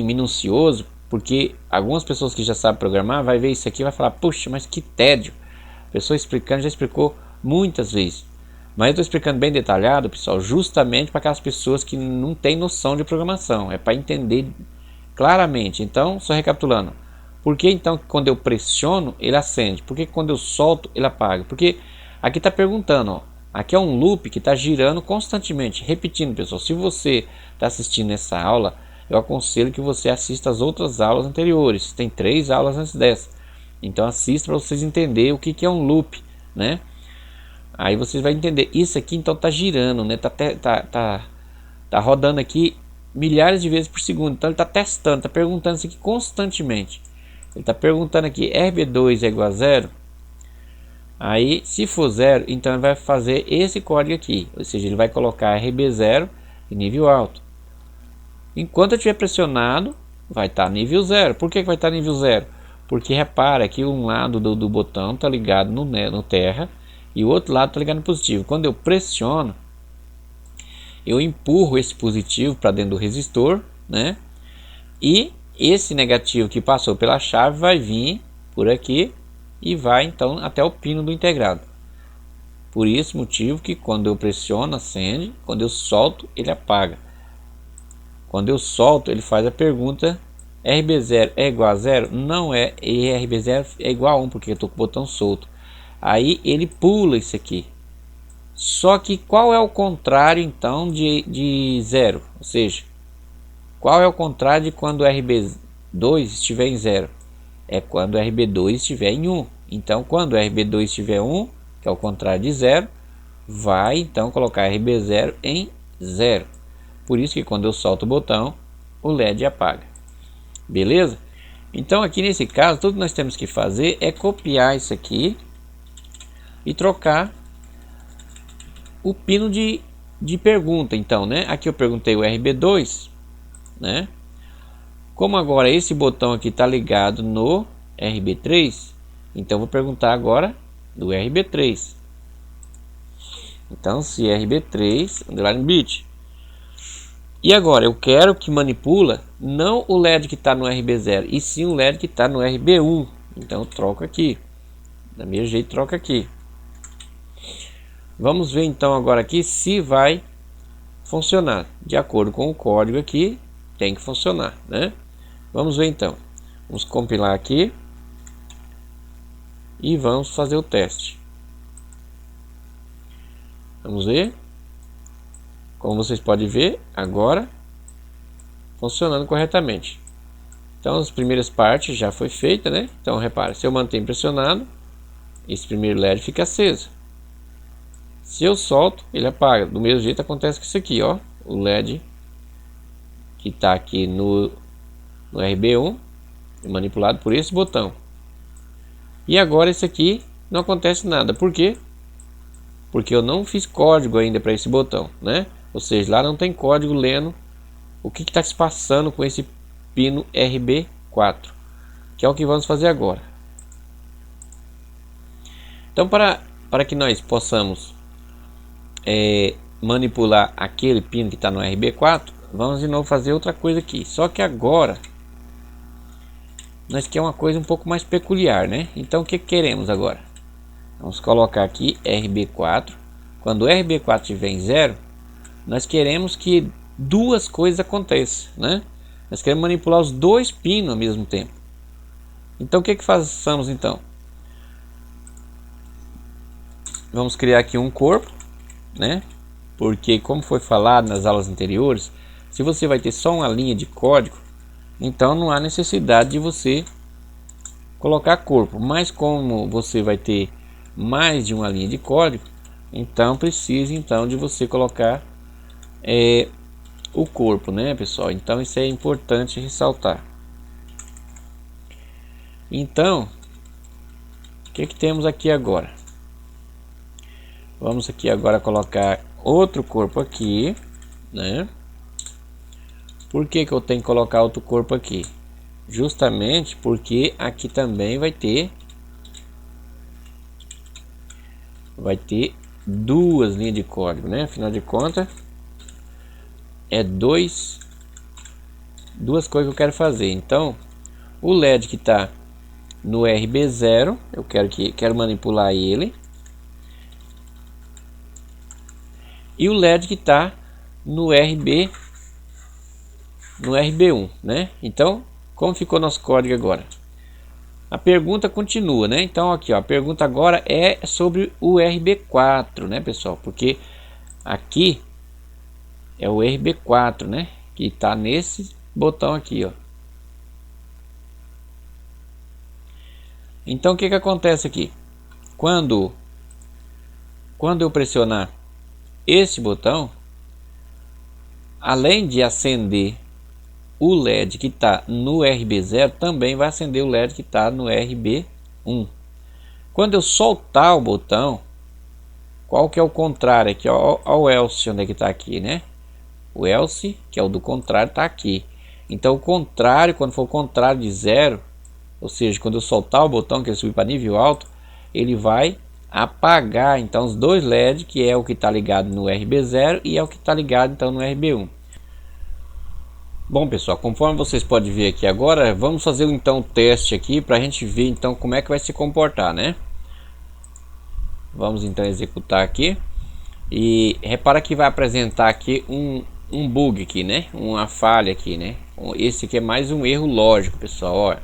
minucioso, porque algumas pessoas que já sabem programar vai ver isso aqui e vai falar: puxa, mas que tédio. A pessoa explicando já explicou muitas vezes, mas eu estou explicando bem detalhado, pessoal, justamente para aquelas pessoas que não têm noção de programação. É para entender claramente. Então, só recapitulando: por que então quando eu pressiono ele acende? Por que quando eu solto ele apaga? Porque aqui está perguntando, ó, aqui é um loop que está girando constantemente, repetindo, pessoal. Se você está assistindo essa aula, eu aconselho que você assista as outras aulas anteriores. Tem 3 aulas antes dessa. Então assista para vocês entenderem o que é um loop, né? Aí vocês vão entender. Isso aqui então está girando, né? Tá rodando aqui milhares de vezes por segundo. Então ele está testando, está perguntando isso aqui constantemente. Ele está perguntando aqui, RB2 é igual a zero? Aí, se for zero, então ele vai fazer esse código aqui. Ou seja, ele vai colocar RB0 em nível alto. Enquanto eu estiver pressionado, vai estar nível zero. Por que vai estar nível zero? Porque repara que um lado do botão está ligado no terra e o outro lado está ligado no positivo. Quando eu pressiono, eu empurro esse positivo para dentro do resistor, né? E esse negativo que passou pela chave vai vir por aqui e vai então até o pino do integrado. Por esse motivo que quando eu pressiono acende, quando eu solto ele apaga. Quando eu solto ele faz a pergunta: RB0 é igual a zero? Não é, e RB0 é igual a 1 porque eu estou com o botão solto. Aí ele pula isso aqui. Só que qual é o contrário então de zero? Ou seja, qual é o contrário de quando o RB2 estiver em zero? É quando o RB2 estiver em 1. Então quando o RB2 estiver 1, que é o contrário de zero, vai então colocar RB0 em zero. Por isso que quando eu solto o botão, o LED apaga. Beleza? Então aqui nesse caso, tudo que nós temos que fazer é copiar isso aqui e trocar o pino de pergunta. Então, né? Aqui eu perguntei o RB2, né? Como agora esse botão aqui está ligado no RB3, então vou perguntar agora do RB3. Então, se RB3 underline bit. E agora eu quero que manipula não o LED que está no RB0, e sim o LED que está no RB1. Então eu troco aqui. Da mesmo jeito troca aqui. Vamos ver então agora aqui se vai funcionar. De acordo com o código aqui, tem que funcionar, né? Vamos ver então. Vamos compilar aqui. E vamos fazer o teste. Vamos ver. Como vocês podem ver, agora funcionando corretamente. Então as primeiras partes já foi feita, né? Então repare, se eu mantenho pressionado, esse primeiro LED fica aceso. Se eu solto, ele apaga. Do mesmo jeito acontece com isso aqui, ó. O LED que está aqui no RB1 é manipulado por esse botão. E agora esse aqui não acontece nada. Por quê? Porque eu não fiz código ainda para esse botão, né? Ou seja, lá não tem código lendo o que está se passando com esse pino RB4, que é o que vamos fazer agora. Então, para que nós possamos manipular aquele pino que está no RB4, vamos de novo fazer outra coisa aqui. Só que agora nós queremos uma coisa um pouco mais peculiar, né? Então o que queremos agora? Vamos colocar aqui RB4. Quando o RB4 estiver em zero, nós queremos que duas coisas aconteçam, né? Nós queremos manipular os dois pinos ao mesmo tempo. Então o que façamos então? Vamos criar aqui um corpo, né? Porque como foi falado nas aulas anteriores, se você vai ter só uma linha de código, então não há necessidade de você colocar corpo. Mas como você vai ter mais de uma linha de código, então precisa então de você colocar o corpo, né, pessoal? Então isso é importante ressaltar. Então o que temos aqui agora? Vamos aqui agora colocar outro corpo aqui, né? Por que eu tenho que colocar outro corpo aqui? Justamente porque aqui também vai ter duas linhas de código, né? Afinal de contas, é duas coisas que eu quero fazer. Então, o LED que está no RB0, eu quero manipular ele. E o LED que está no RB1, né? Então, como ficou nosso código agora? A pergunta continua, né? Então aqui, ó, a pergunta agora é sobre o RB4, né, pessoal? Porque aqui é o RB4, né? Que está nesse botão aqui, ó. Então o que acontece aqui? Quando eu pressionar esse botão, além de acender o LED que está no RB0, também vai acender o LED que está no RB1. Quando eu soltar o botão, qual que é o contrário aqui? Ó, o else, onde é que está aqui, né? O else, que é o do contrário, está aqui. Então o contrário, quando for o contrário de 0, ou seja, quando eu soltar o botão que ele subir para nível alto, ele vai apagar então os dois LED, que é o que está ligado no RB0 e é o que está ligado então no RB1. Bom pessoal, conforme vocês podem ver aqui agora, vamos fazer então o teste aqui para a gente ver então como é que vai se comportar, né? Vamos então executar aqui e repara que vai apresentar aqui um bug aqui, né? Uma falha aqui, né? Esse aqui é mais um erro lógico, pessoal, ó.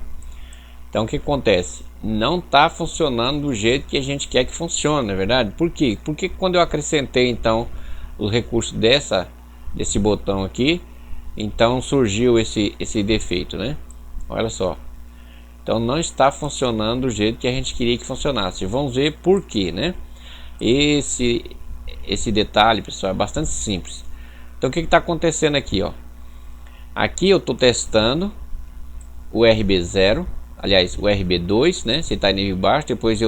Então o que acontece? Não está funcionando do jeito que a gente quer que funcione, não é verdade? Por quê? Porque quando eu acrescentei então o recurso desse botão aqui, então surgiu esse defeito, né? Olha só. Então não está funcionando do jeito que a gente queria que funcionasse. Vamos ver por quê, né? Esse detalhe, pessoal, é bastante simples. Então o que está acontecendo aqui, ó? Aqui eu estou testando o RB0, aliás, o RB2, né? Se está em nível baixo, depois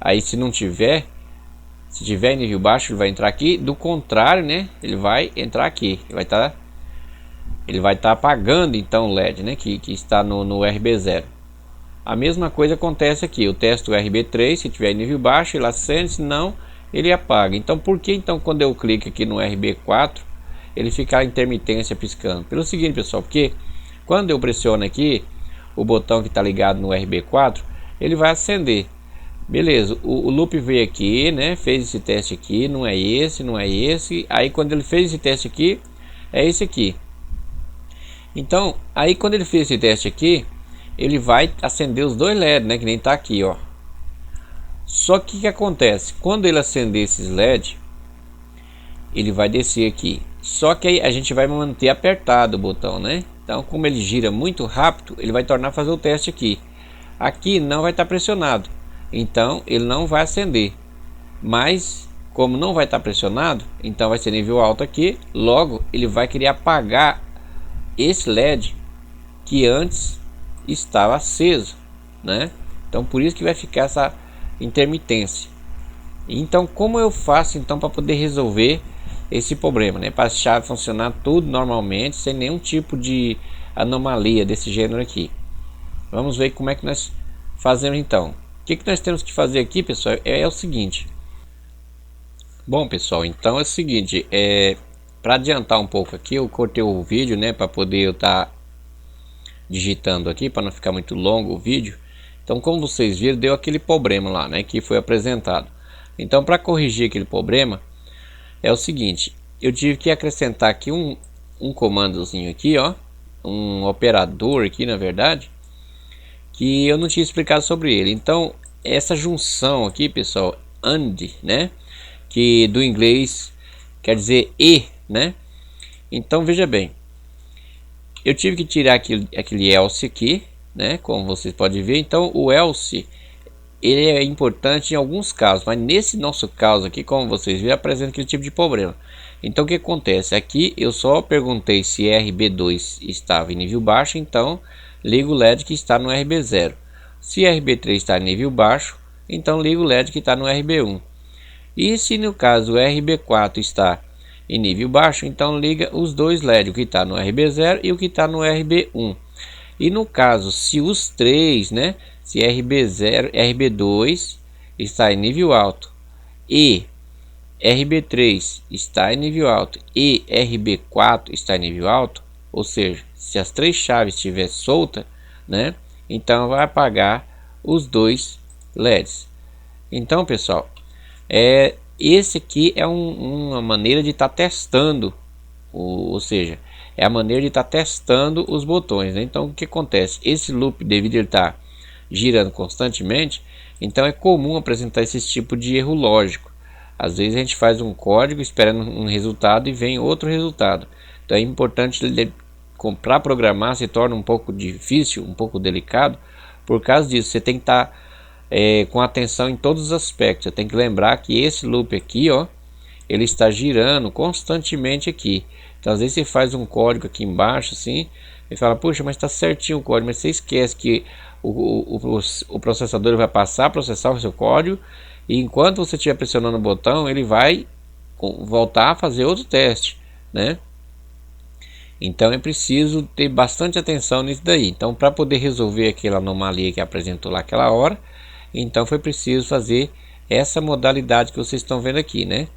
aí se não tiver, se tiver em nível baixo, ele vai entrar aqui. Do contrário, né? Ele vai entrar aqui. Ele vai estar apagando então o LED, né? Que está no RB0. A mesma coisa acontece aqui. Eu testo o RB3, se tiver em nível baixo, ele acende, se não, ele apaga. Então, por que então quando eu clico aqui no RB4, ele fica a intermitência piscando? Pelo seguinte, pessoal, porque quando eu pressiono aqui o botão que está ligado no RB4, ele vai acender. Beleza, o loop veio aqui, né? Fez esse teste aqui, não é esse, não é esse. Aí quando ele fez esse teste aqui, é esse aqui. Então, aí quando ele fez esse teste aqui, ele vai acender os dois LEDs, né? Que nem tá aqui, ó. Só que o que acontece? Quando ele acender esses LEDs, ele vai descer aqui. Só que aí a gente vai manter apertado o botão, né? Então, como ele gira muito rápido, ele vai tornar a fazer o teste aqui. Aqui não vai estar pressionado, então ele não vai acender. Mas como não vai estar pressionado, então vai ser nível alto aqui. Logo ele vai querer apagar esse LED que antes estava aceso, né? Então por isso que vai ficar essa intermitência. Então como eu faço então para poder resolver esse problema, né? Para a chave funcionar tudo normalmente, sem nenhum tipo de anomalia desse gênero aqui. Vamos ver como é que nós fazemos então. O que nós temos que fazer aqui, pessoal, é o seguinte. Bom pessoal, então é o seguinte, para adiantar um pouco aqui, eu cortei o vídeo, né, para poder eu estar digitando aqui, para não ficar muito longo o vídeo. Então como vocês viram, deu aquele problema lá, né, que foi apresentado. Então para corrigir aquele problema, é o seguinte, eu tive que acrescentar aqui um comandozinho aqui, ó, um operador aqui na verdade, que eu não tinha explicado sobre ele. Então essa junção aqui, pessoal, AND, né, que do inglês quer dizer e, né? Então veja bem, eu tive que tirar aquele else aqui, né, como vocês podem ver. Então o else ele é importante em alguns casos, mas nesse nosso caso aqui, como vocês viram, apresenta aquele tipo de problema. Então o que acontece? Aqui eu só perguntei se RB2 estava em nível baixo, então ligo o LED que está no RB0. Se RB3 está em nível baixo, então ligo o LED que está no RB1. E se no caso o RB4 está em nível baixo, então liga os dois LEDs, o que está no RB0 e o que está no RB1. E no caso, se os três, né, se RB0, RB2 está em nível alto e RB3 está em nível alto e RB4 está em nível alto, ou seja, se as três chaves estiver solta, né, então vai apagar os dois LEDs. Então, pessoal, esse aqui é uma maneira de estar testando, ou seja, é a maneira de estar testando os botões, né? Então o que acontece? Esse loop, devido a ele estar girando constantemente, então é comum apresentar esse tipo de erro lógico. Às vezes a gente faz um código esperando um resultado e vem outro resultado. Então é importante, para programar se torna um pouco difícil, um pouco delicado. Por causa disso, você tem que estar com atenção em todos os aspectos. Você tem que lembrar que esse loop aqui, ó, ele está girando constantemente aqui. Então às vezes você faz um código aqui embaixo assim, e fala, puxa, mas está certinho o código, mas você esquece que o processador vai passar a processar o seu código, e enquanto você estiver pressionando o botão, ele vai voltar a fazer outro teste, né? Então é preciso ter bastante atenção nisso daí. Então, para poder resolver aquela anomalia que apresentou lá aquela hora, então foi preciso fazer essa modalidade que vocês estão vendo aqui, né?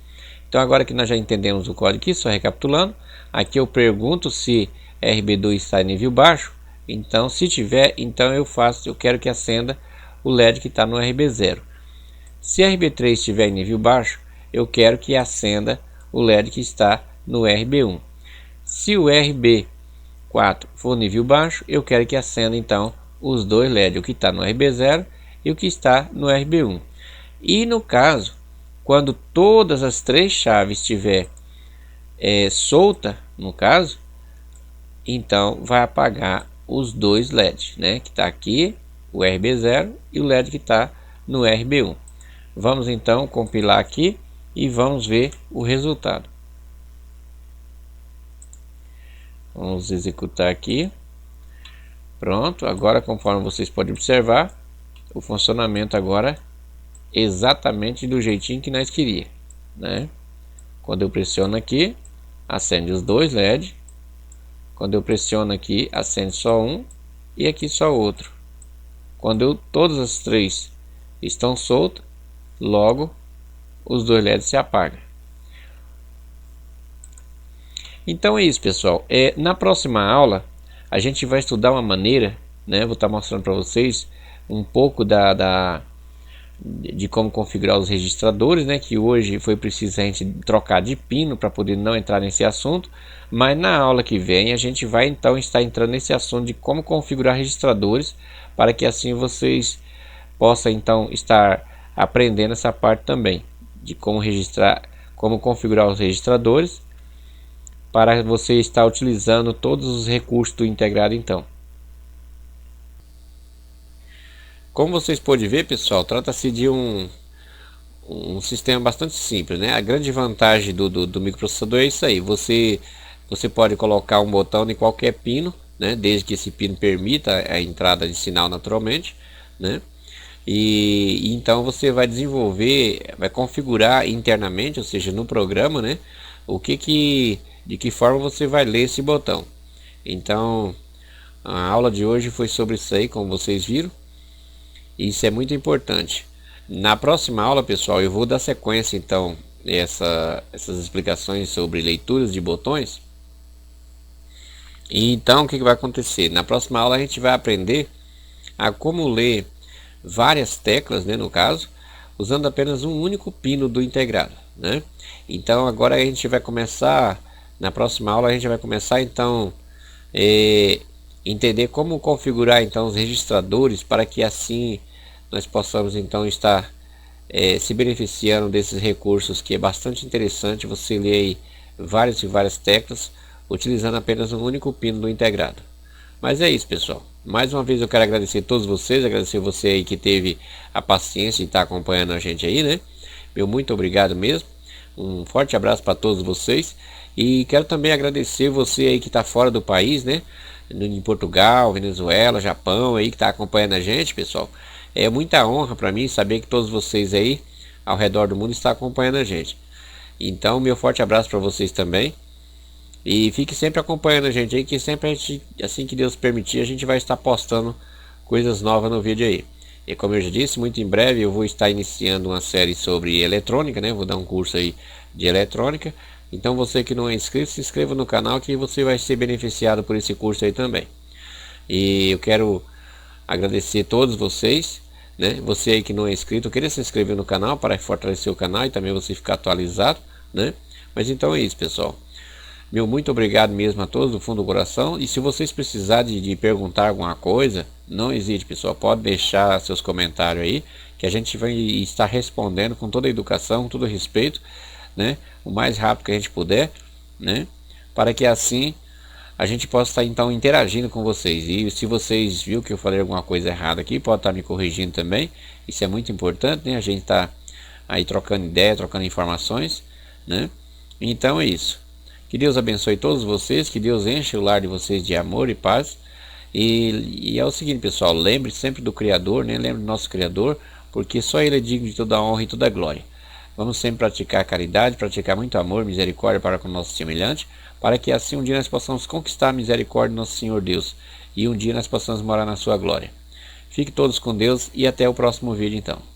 Então agora que nós já entendemos o código aqui, só recapitulando, aqui eu pergunto se RB2 está em nível baixo. Então se tiver, então eu quero que acenda o LED que está no RB0. Se RB3 estiver em nível baixo, eu quero que acenda o LED que está no RB1. Se o RB4 for nível baixo, eu quero que acenda então os dois LEDs, o que está no RB0 e o que está no RB1. E no caso, quando todas as três chaves estiver solta, no caso, então vai apagar os dois LEDs, né? Que está aqui, o RB0 e o LED que está no RB1. Vamos então compilar aqui e vamos ver o resultado. Vamos executar aqui. Pronto, agora conforme vocês podem observar, o funcionamento agora exatamente do jeitinho que nós queríamos, né? Quando eu pressiono aqui, acende os dois LEDs. Quando eu pressiono aqui, acende só um e aqui só outro. Quando todas as três estão soltas, logo os dois LEDs se apagam. Então é isso, pessoal. Na próxima aula a gente vai estudar uma maneira, né? Vou estar mostrando para vocês um pouco de como configurar os registradores, né? Que hoje foi preciso a gente trocar de pino para poder não entrar nesse assunto, mas na aula que vem a gente vai então estar entrando nesse assunto de como configurar registradores, para que assim vocês possam então estar aprendendo essa parte também de como registrar, como configurar os registradores, para você estar utilizando todos os recursos do integrado então. Como vocês podem ver, pessoal, trata-se de um sistema bastante simples, né? A grande vantagem do microprocessador é isso aí. Você pode colocar um botão em qualquer pino, né? Desde que esse pino permita a entrada de sinal naturalmente, né? E então você vai desenvolver, vai configurar internamente, ou seja, no programa, né? De que forma você vai ler esse botão. Então a aula de hoje foi sobre isso aí, como vocês viram. Isso é muito importante. Na próxima aula, pessoal, eu vou dar sequência então essas explicações sobre leituras de botões. E então o que vai acontecer? Na próxima aula a gente vai aprender a como ler várias teclas, né, no caso, usando apenas um único pino do integrado, né? Então agora a gente vai começar, na próxima aula a gente vai começar então entender como configurar então os registradores, para que assim nós possamos então estar se beneficiando desses recursos, que é bastante interessante você ler aí várias e várias teclas utilizando apenas um único pino do integrado. Mas é isso, pessoal. Mais uma vez eu quero agradecer a todos vocês, agradecer você aí que teve a paciência de estar acompanhando a gente aí, né? Meu muito obrigado mesmo. Um forte abraço para todos vocês. E quero também agradecer você aí que está fora do país, né? Em Portugal, Venezuela, Japão aí que está acompanhando a gente, pessoal. É muita honra para mim saber que todos vocês aí ao redor do mundo estão acompanhando a gente. Então, meu forte abraço para vocês também. E fique sempre acompanhando a gente aí, que sempre a gente, assim que Deus permitir, a gente vai estar postando coisas novas no vídeo aí. E como eu já disse, muito em breve eu vou estar iniciando uma série sobre eletrônica, né? Vou dar um curso aí de eletrônica. Então você que não é inscrito, se inscreva no canal que você vai ser beneficiado por esse curso aí também. E eu quero agradecer a todos vocês, né? Você aí que não é inscrito, eu queria se inscrever no canal para fortalecer o canal e também você ficar atualizado, né? Mas então é isso, pessoal. Meu muito obrigado mesmo a todos do fundo do coração. E se vocês precisarem de perguntar alguma coisa, não hesite, pessoal, pode deixar seus comentários aí, que a gente vai estar respondendo com toda a educação, com todo o respeito, né? O mais rápido que a gente puder, né? Para que assim a gente possa estar então interagindo com vocês. E se vocês viram que eu falei alguma coisa errada aqui, pode estar me corrigindo também. Isso é muito importante, né? A gente está aí trocando ideia, trocando informações, né? Então é isso. Que Deus abençoe todos vocês, que Deus enche o lar de vocês de amor e paz. E é o seguinte, pessoal, lembre sempre do Criador, né? Lembre do nosso Criador, porque só Ele é digno de toda a honra e toda a glória. Vamos sempre praticar caridade, praticar muito amor, misericórdia para com o nosso semelhante, para que assim um dia nós possamos conquistar a misericórdia do nosso Senhor Deus, e um dia nós possamos morar na sua glória. Fiquem todos com Deus e até o próximo vídeo então.